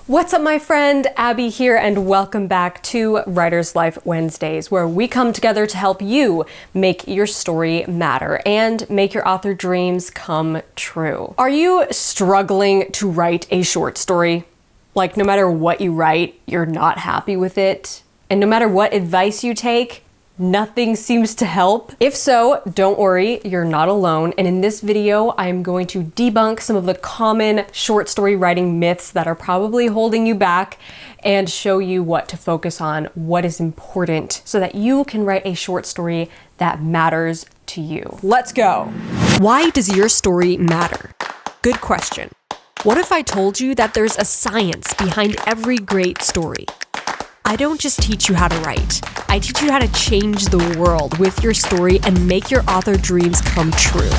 What's up, my friend? Abby here, and welcome back to Writer's Life Wednesdays, where we come together to help you make your story matter and make your author dreams come true. Are you struggling to write a short story? Like, no matter what you write, you're not happy with it? And no matter what advice you take, nothing seems to help? If so, don't worry, you're not alone. And in this video, I'm going to debunk some of the common short story writing myths that are probably holding you back and show you what to focus on, what is important, so that you can write a short story that matters to you. Let's go. Why does your story matter? Good question. What if I told you that there's a science behind every great story? I don't just teach you how to write. I teach you how to change the world with your story and make your author dreams come true.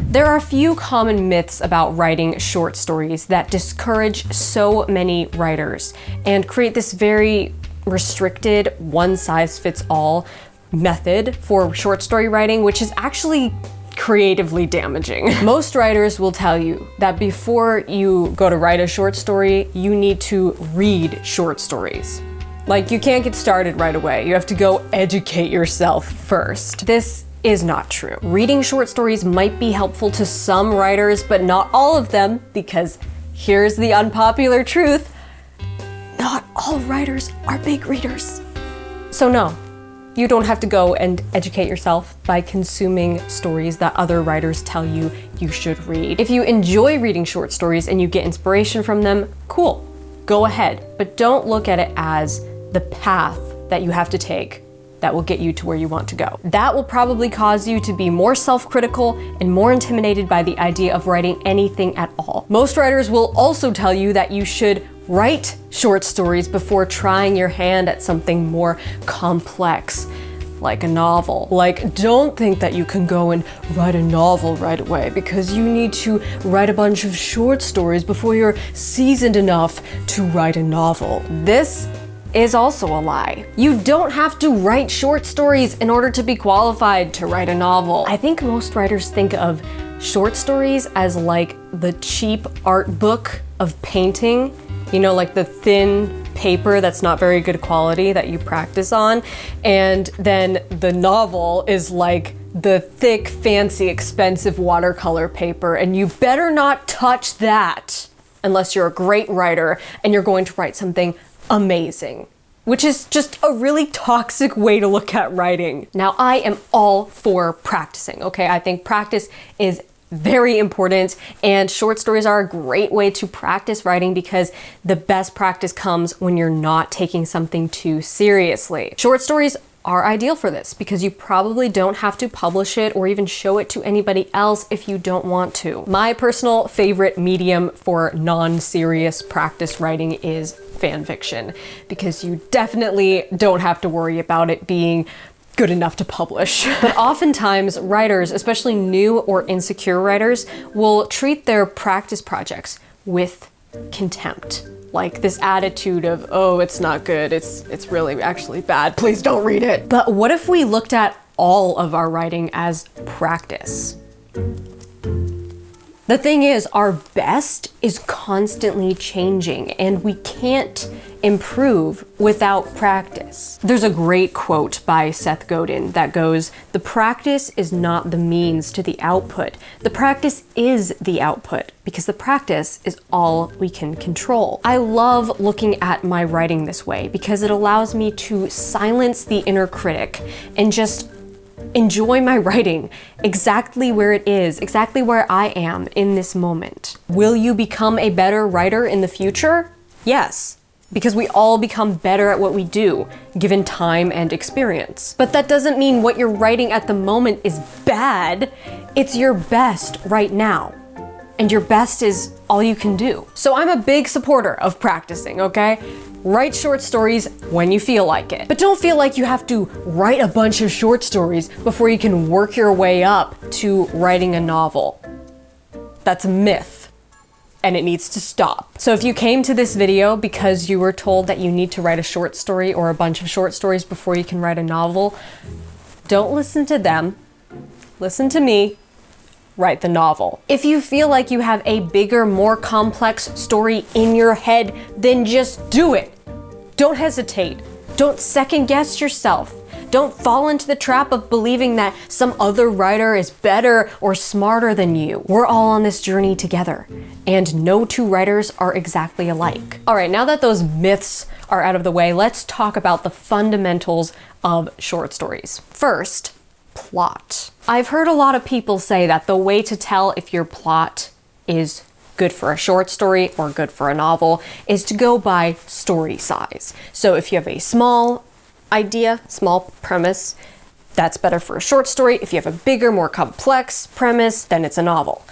There are a few common myths about writing short stories that discourage so many writers and create this very restricted, one-size-fits-all method for short story writing, which is actually creatively damaging. Most writers will tell you that before you go to write a short story, you need to read short stories. Like, you can't get started right away. You have to go educate yourself first. This is not true. Reading short stories might be helpful to some writers, but not all of them, because here's the unpopular truth: not all writers are big readers. So no. You don't have to go and educate yourself by consuming stories that other writers tell you you should read. If you enjoy reading short stories and you get inspiration from them, cool, go ahead. But don't look at it as the path that you have to take that will get you to where you want to go. That will probably cause you to be more self-critical and more intimidated by the idea of writing anything at all. Most writers will also tell you that you should write short stories before trying your hand at something more complex, like a novel. Like, don't think that you can go and write a novel right away, because you need to write a bunch of short stories before you're seasoned enough to write a novel. This is also a lie. You don't have to write short stories in order to be qualified to write a novel. I think most writers think of short stories as like the cheap art book of painting. You know, like the thin paper that's not very good quality that you practice on. And then the novel is like the thick, fancy, expensive watercolor paper, and you better not touch that unless you're a great writer and you're going to write something amazing, which is just a really toxic way to look at writing. Now, I am all for practicing, okay? I think practice is very important, and short stories are a great way to practice writing because the best practice comes when you're not taking something too seriously. Short stories are ideal for this because you probably don't have to publish it or even show it to anybody else if you don't want to. My personal favorite medium for non-serious practice writing is fan fiction, because you definitely don't have to worry about it being good enough to publish. But oftentimes writers, especially new or insecure writers, will treat their practice projects with contempt. Like this attitude of, oh, it's not good, it's really actually bad, please don't read it. But what if we looked at all of our writing as practice? The thing is, our best is constantly changing, and we can't improve without practice. There's a great quote by Seth Godin that goes, "The practice is not the means to the output. The practice is the output, because the practice is all we can control." I love looking at my writing this way because it allows me to silence the inner critic and just enjoy my writing exactly where it is, exactly where I am in this moment. Will you become a better writer in the future? Yes, because we all become better at what we do, given time and experience. But that doesn't mean what you're writing at the moment is bad. It's your best right now. And your best is all you can do. So I'm a big supporter of practicing, okay? Write short stories when you feel like it. But don't feel like you have to write a bunch of short stories before you can work your way up to writing a novel. That's a myth, and it needs to stop. So if you came to this video because you were told that you need to write a short story or a bunch of short stories before you can write a novel, don't listen to them. Listen to me. write the novel. If you feel like you have a bigger, more complex story in your head, then just do it. Don't hesitate. Don't second guess yourself. Don't fall into the trap of believing that some other writer is better or smarter than you. We're all on this journey together, and no two writers are exactly alike. All right, now that those myths are out of the way, let's talk about the fundamentals of short stories. First, plot. I've heard a lot of people say that the way to tell if your plot is good for a short story or good for a novel is to go by story size. So if you have a small idea, small premise, that's better for a short story. If you have a bigger, more complex premise, then it's a novel.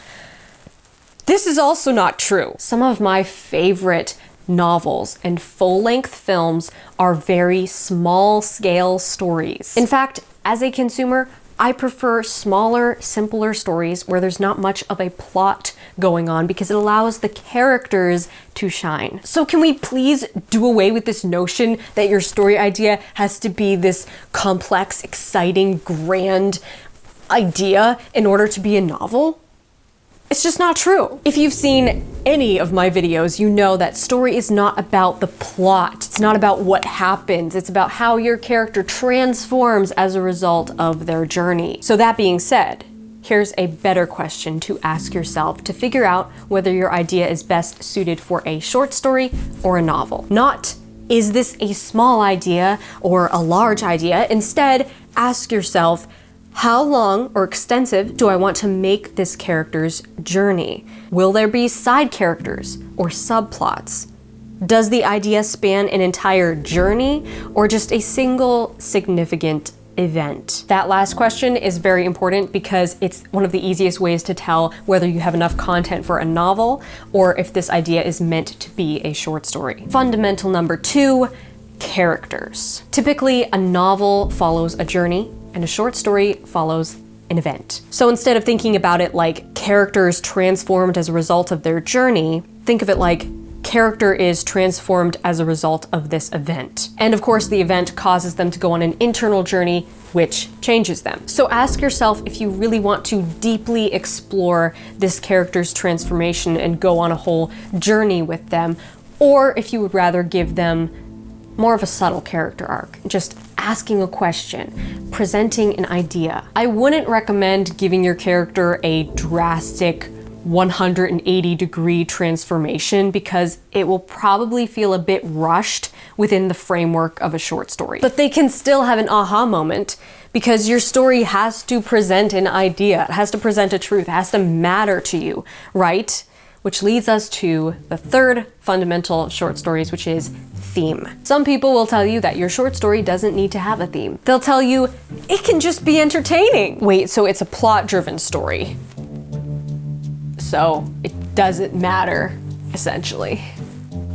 This is also not true. Some of my favorite novels and full-length films are very small-scale stories. In fact, as a consumer, I prefer smaller, simpler stories where there's not much of a plot going on because it allows the characters to shine. So can we please do away with this notion that your story idea has to be this complex, exciting, grand idea in order to be a novel? It's just not true. If you've seen any of my videos, you know that story is not about the plot. It's not about what happens. It's about how your character transforms as a result of their journey. So that being said, here's a better question to ask yourself to figure out whether your idea is best suited for a short story or a novel. Not, is this a small idea or a large idea? Instead, ask yourself, how long or extensive do I want to make this character's journey? Will there be side characters or subplots? Does the idea span an entire journey or just a single significant event? That last question is very important because it's one of the easiest ways to tell whether you have enough content for a novel or if this idea is meant to be a short story. Fundamental number 2, characters. Typically, a novel follows a journey and a short story follows an event. So instead of thinking about it like characters transformed as a result of their journey, think of it like character is transformed as a result of this event. And of course, the event causes them to go on an internal journey which changes them. So ask yourself if you really want to deeply explore this character's transformation and go on a whole journey with them, or if you would rather give them more of a subtle character arc, just asking a question, presenting an idea. I wouldn't recommend giving your character a drastic 180-degree transformation because it will probably feel a bit rushed within the framework of a short story. But they can still have an aha moment because your story has to present an idea, it has to present a truth, it has to matter to you, right? Which leads us to the third fundamental of short stories, which is theme. Some people will tell you that your short story doesn't need to have a theme. They'll tell you it can just be entertaining. Wait, so it's a plot-driven story. So it doesn't matter, essentially.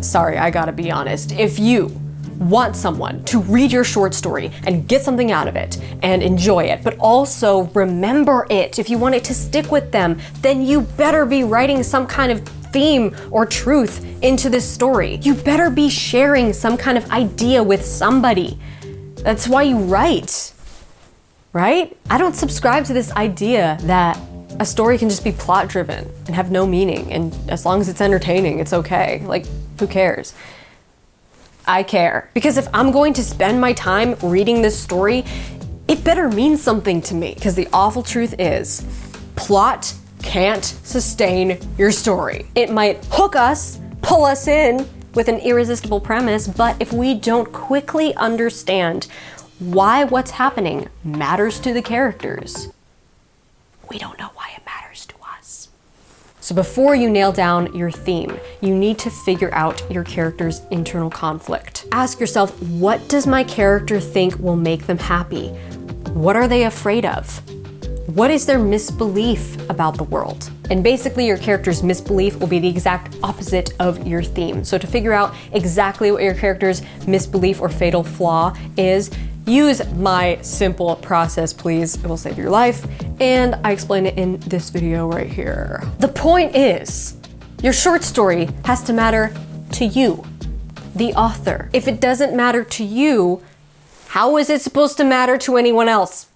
Sorry, I gotta be honest. If you want someone to read your short story and get something out of it and enjoy it, but also remember it, if you want it to stick with them, then you better be writing some kind of theme or truth into this story. You better be sharing some kind of idea with somebody. That's why you write, right? I don't subscribe to this idea that a story can just be plot driven and have no meaning, and as long as it's entertaining, it's okay. Like, who cares? I care. Because if I'm going to spend my time reading this story, it better mean something to me. Because the awful truth is, plot can't sustain your story. It might hook us, pull us in with an irresistible premise, but if we don't quickly understand why what's happening matters to the characters, we don't know why it matters to us. So before you nail down your theme, you need to figure out your character's internal conflict. Ask yourself, what does my character think will make them happy? What are they afraid of? What is their misbelief about the world? And basically your character's misbelief will be the exact opposite of your theme. So to figure out exactly what your character's misbelief or fatal flaw is, use my simple process, please. It will save your life. And I explain it in this video right here. The point is, your short story has to matter to you, the author. If it doesn't matter to you, how is it supposed to matter to anyone else?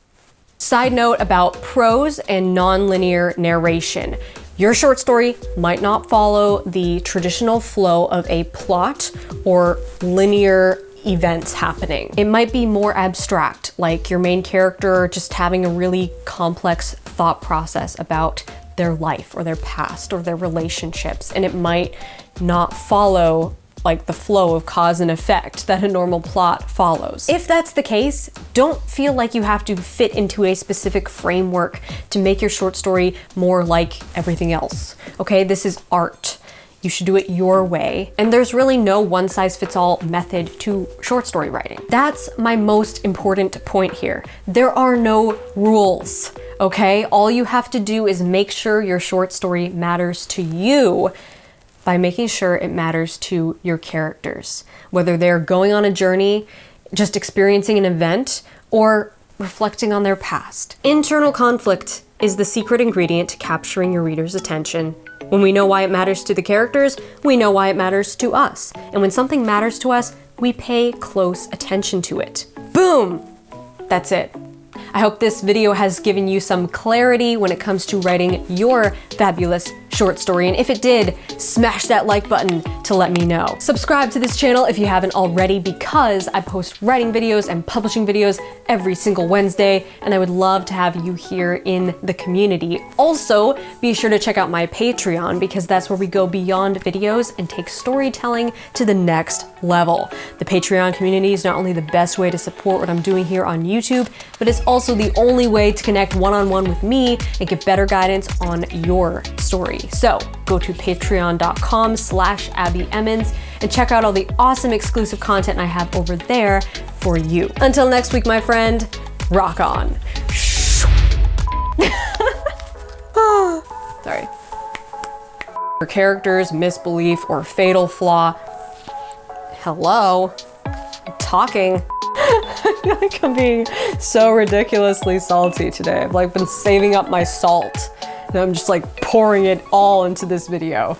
Side note about prose and non-linear narration. Your short story might not follow the traditional flow of a plot or linear events happening. It might be more abstract, like your main character just having a really complex thought process about their life or their past or their relationships, and it might not follow like the flow of cause and effect that a normal plot follows. If that's the case, don't feel like you have to fit into a specific framework to make your short story more like everything else. Okay, this is art. You should do it your way. And there's really no one-size-fits-all method to short story writing. That's my most important point here. There are no rules, okay? All you have to do is make sure your short story matters to you by making sure it matters to your characters, whether they're going on a journey, just experiencing an event, or reflecting on their past. Internal conflict is the secret ingredient to capturing your reader's attention. When we know why it matters to the characters, we know why it matters to us. And when something matters to us, we pay close attention to it. Boom! That's it. I hope this video has given you some clarity when it comes to writing your fabulous short story. And if it did, smash that like button to let me know. Subscribe to this channel if you haven't already, because I post writing videos and publishing videos every single Wednesday, and I would love to have you here in the community. Also, be sure to check out my Patreon, because that's where we go beyond videos and take storytelling to the next level. The Patreon community is not only the best way to support what I'm doing here on YouTube, but it's also the only way to connect one-on-one with me and get better guidance on your story. So go to patreon.com/AbbyEmmons and check out all the awesome exclusive content I have over there for you. Until next week, my friend, rock on. Sorry. Your character's misbelief or fatal flaw. Hello? I'm talking. I feel like I'm being so ridiculously salty today. I've like been saving up my salt and I'm just like pouring it all into this video.